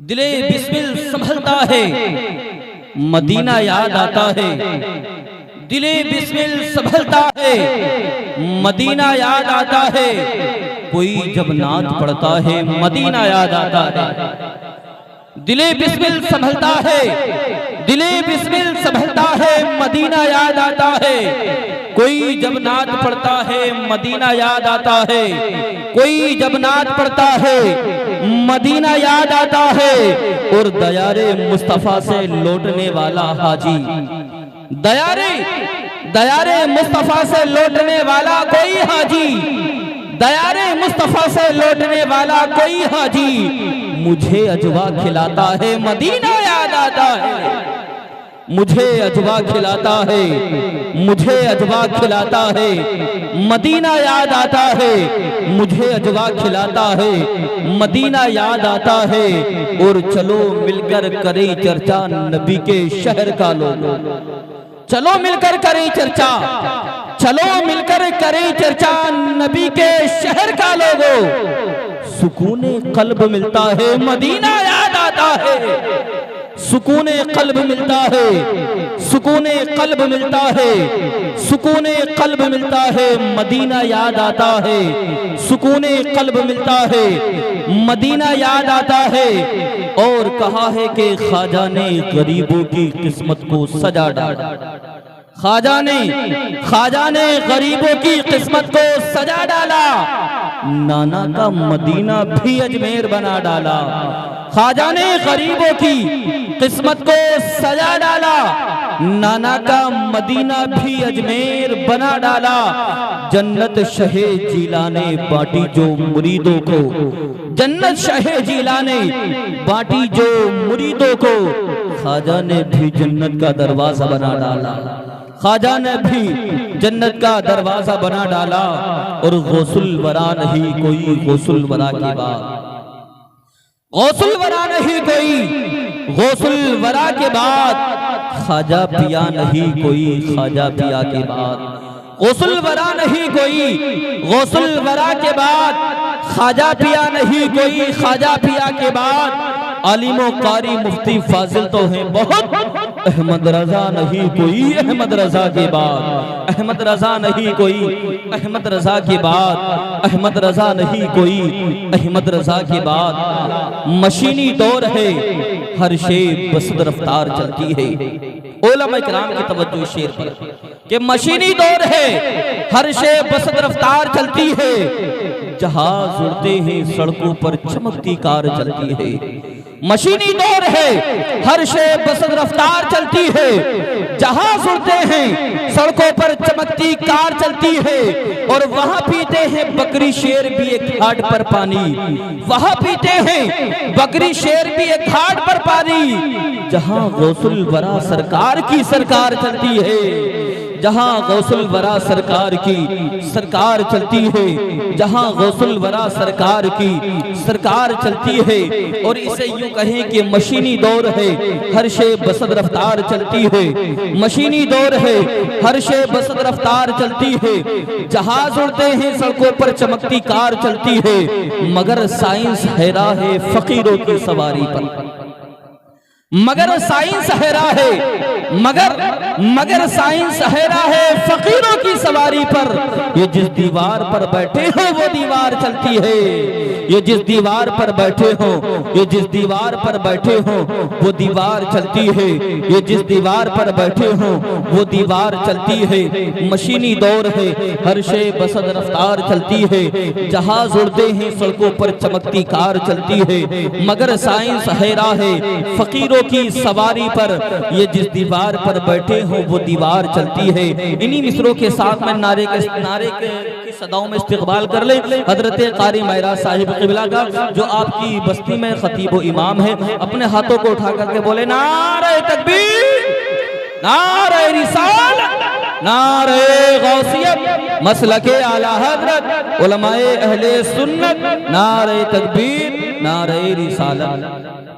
दिले बिस्मिल संभलता है, मदीना याद आता है। दिले बिस्मिल संभलता है, मदीना याद आता है। कोई जब नात पढ़ता है, मदीना याद आता है। दिले बिस्मिल संभलता है, दिले बिस्मिल संभलता है, मदीना याद आता है। कोई जब नात पढ़ता है, मदीना याद आता है। कोई जब नात पढ़ता है, मदीना याद आता है। और दयारे मुस्तफा से लौटने वाला हाजी, दयारे मुस्तफा से लौटने वाला कोई हाजी, दयारे मुस्तफा से लौटने वाला कोई हाजी मुझे अजवा खिलाता है, मदीना याद आता है। मुझे अजवा खिलाता है, मुझे अजवा खिलाता है, मदीना याद आता है। मुझे अजवा खिलाता है, मदीना याद आता है। और चलो मिलकर करें चर्चा नबी के शहर का लोगों, चलो मिलकर करें चर्चा, चलो मिलकर करें चर्चा नबी के शहर का लोगों। सुकूने कल्ब मिलता है, मदीना याद आता है। सुकूने कल्ब मिलता है, सुकूने कल्ब मिलता है, सुकूने कल्ब मिलता है, मदीना याद आता है। सुकूने कल्ब मिलता है, मदीना याद आता है। और कहा है कि ख्वाजा ने गरीबों की किस्मत को सजा डाला, ख्वाजा ने गरीबों की किस्मत को सजा डाला। नाना का मदीना भी अजमेर बना डाला। ख्वाजा ने गरीबों की किस्मत को सजा डाला, नाना का मदीना भी अजमेर बना डाला। जन्नत शहे जीला ने बांटी जो मुरीदों को, जन्नत शहे जीला ने बांटी जो मुरीदों को। ख्वाजा ने भी जन्नत का दरवाजा बना डाला, ख्वाजा ने भी जन्नत का दरवाजा बना डाला। और गौसुल वरा नहीं कोई गौसुल वरा के बाद, गौसुल वरा नहीं कोई गौसुल वरा के बाद। ख्वाजा पिया नहीं कोई ख्वाजा पिया के बाद। गौसुल वरा नहीं कोई गौसुल वरा के बाद। ख्वाजा पिया नहीं कोई ख्वाजा पिया के बाद। आलिमो कारी मुफ्ती फाजिल तो हैं बहुत, अहमद रजा नहीं कोई अहमद रजा के बाद। अहमद रजा नहीं कोई अहमद रजा के बाद। अहमद रजा नहीं कोई अहमद रजा के बाद। मशीनी दौर है, हर शे बसद रफ्तार चलती है। उलमा इकराम की तवज्जो शेर पर कि मशीनी दौर है, हर शे बसद रफ्तार चलती है। जहाज उड़ते हैं, सड़कों पर चमकती कार चलती है। मशीनी दौर है, हर शे बसद रफ्तार चलती है। जहाज उड़ते हैं, सड़कों पर चमकती कार चलती है। और वहां पीते हैं बकरी शेर भी एक घाट पर पानी, वहां पीते हैं बकरी शेर भी एक घाट पर पानी। जहां गौसुल वरा सरकार की सरकार चलती है, जहां गौसुल वरा सरकार की सरकार चलती है, जहां गौसुल वरा सरकार की सरकार चलती है। और इसे यूं कहें कि मशीनी दौर है, हर शे बसद रफ्तार चलती है। मशीनी दौर है, हर शे बसद रफ्तार चलती है। जहाज उड़ते हैं, सड़कों पर चमकती कार चलती है। मगर साइंस हैरा है फकीरों की सवारी पर, मगर साइंस हैरा है, मगर साइंस हैरा है फकीरों की सवारी पर। ये जिस दीवार पर बैठे हो वो दीवार चलती है। ये जिस दीवार पर बैठे हो, ये जिस दीवार पर बैठे हो वो दीवार चलती है। ये जिस दीवार पर बैठे हो वो दीवार चलती है। मशीनी दौर है, हर शे बसद रफ्तार चलती है। जहाज उड़ते हैं, सड़कों पर चमकती कार चलती है। मगर साइंस हैरा है फकीरों की सवारी पर। ये जिस दीवार पर बैठे हो वो दीवार चलती है। इन्हीं मिसरों के साथ में नारे की सदाओं में इस्तिकबाल कर ले हजरत कारी मायरा साहिब क़िबला का, जो आपकी बस्ती में खतीब व इमाम है। अपने हाथों को उठा करके बोले नारे तकबीर, नारे रिसालत, नारे गौसियत, मसलके आला हजरत, उलमाए अहले सुन्नत, नारे तकबीर, नारे रिसालत।